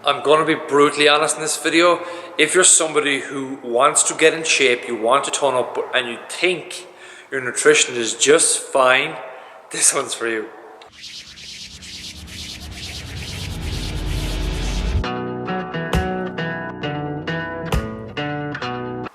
I'm going to be brutally honest in this video. If you're somebody who wants to get in shape, you want to tone up, and you think your nutrition is just fine, this one's for you.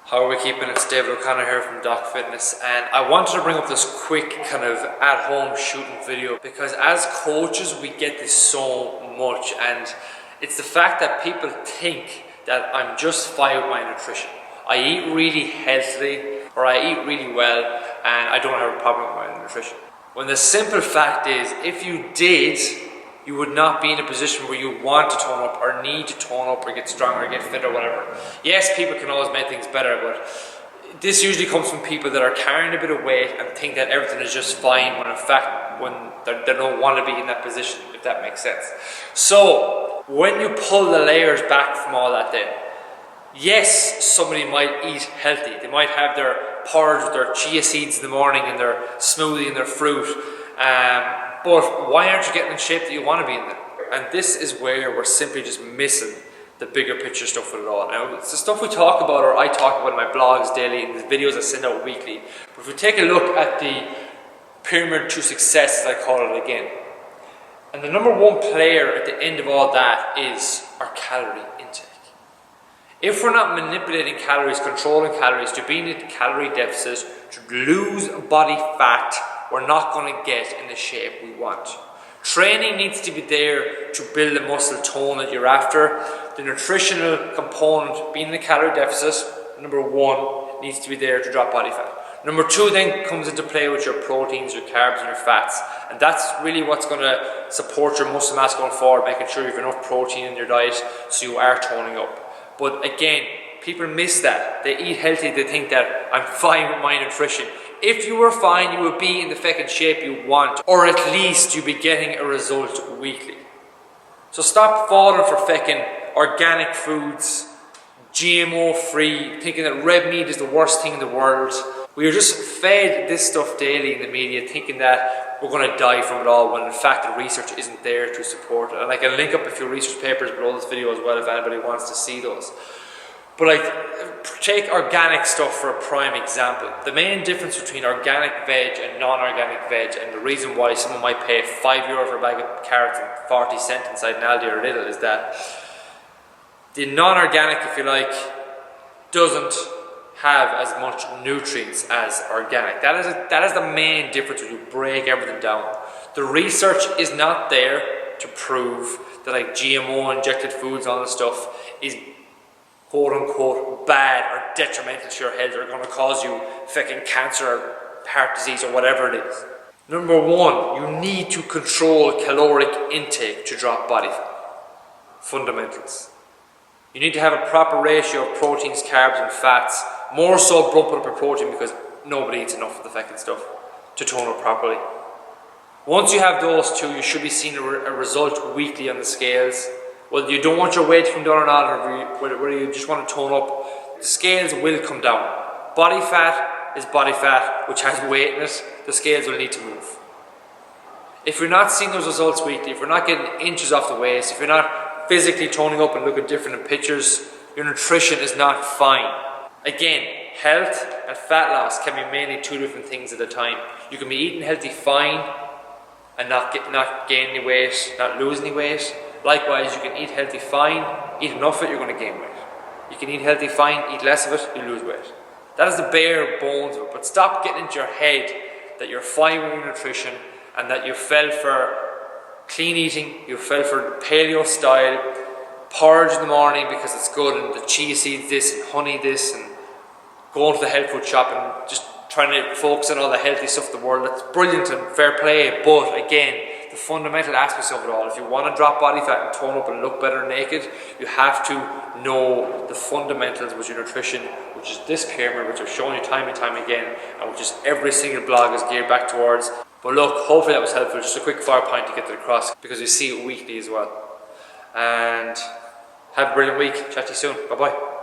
How are we keeping? It's David O'Connor here from Doc Fitness, and I wanted to bring up this quick kind of at-home shooting video because as coaches we get this so much, and it's the fact that people think that I'm just fine with my nutrition. I eat really healthily, or I eat really well, and I don't have a problem with my nutrition. When the simple fact is, if you did, you would not be in a position where you want to tone up or need to tone up or get stronger or get fit or whatever. Yes, people can always make things better, but this usually comes from people that are carrying a bit of weight and think that everything is just fine when in fact they don't want to be in that position, if that makes sense. So when you pull the layers back from all that, then yes, somebody might eat healthy. They might have their porridge with their chia seeds in the morning and their smoothie and their fruit. But why aren't you getting in shape that you want to be in then? And this is where we're simply just missing the bigger picture stuff with it all. Now, it's the stuff we talk about, or I talk about in my blogs daily, and the videos I send out weekly. But if we take a look at the pyramid to success, as I call it again, and the number one player at the end of all that is our calorie intake. If we're not manipulating calories, controlling calories, to be in a calorie deficit, to lose body fat, we're not going to get in the shape we want. Training needs to be there to build the muscle tone that you're after. The nutritional component, being in a calorie deficit, number one, needs to be there to drop body fat. Number two then comes into play with your proteins, your carbs and your fats, and that's really what's going to support your muscle mass going forward, making sure you have enough protein in your diet so you are toning up. But again, people miss that. They eat healthy, they think that I'm fine with my nutrition. If you were fine, you would be in the fucking shape you want, or at least you'd be getting a result weekly. So stop falling for fucking organic foods, GMO free, thinking that red meat is the worst thing in the world. We are just fed this stuff daily in the media, thinking that we're going to die from it all, when in fact the research isn't there to support it. And I can link up a few research papers below this video as well if anybody wants to see those. But like, take organic stuff for a prime example. The main difference between organic veg and non-organic veg, and the reason why someone might pay €5 for a bag of carrots and 40 cents inside an Aldi or Lidl, is that the non-organic, if you like, doesn't have as much nutrients as organic. That is the main difference when you break everything down. The research is not there to prove that like GMO injected foods, all this stuff, is quote unquote bad or detrimental to your health, or going to cause you fucking cancer or heart disease or whatever it is. Number one, you need to control caloric intake to drop body fat. Fundamentals. You need to have a proper ratio of proteins, carbs and fats, more so bump up your protein because nobody eats enough of the fucking stuff to tone up properly. Once you have those two, you should be seeing a result weekly on the scales. Whether you don't want your weight to come down or not, or whether you just want to tone up, the scales will come down. Body fat is body fat, which has weight in it. The scales will need to move. If you're not seeing those results weekly, if you're not getting inches off the waist, if you're not physically toning up and looking different in pictures, your nutrition is not fine. Again, health and fat loss can be mainly two different things at a time. You can be eating healthy fine and not gain any weight, not lose any weight. Likewise, you can eat healthy fine, eat enough of it, you're going to gain weight. You can eat healthy fine, eat less of it, you lose weight. That is the bare bones of it. But stop getting into your head that you're fine with your nutrition and that you fell for clean eating, you fell for paleo style, porridge in the morning because it's good, and the chia seeds this and honey this, and going to the health food shop and just trying to focus on all the healthy stuff in the world. That's brilliant and fair play, but again, the fundamental aspects of it all, if you want to drop body fat and tone up and look better naked, you have to know the fundamentals with your nutrition, which is this pyramid, which I've shown you time and time again, and which is every single blog is geared back towards. But look, hopefully that was helpful, just a quick fire point to get it across, because you see it weekly as well. And have a brilliant week. Chat to you soon. Bye bye.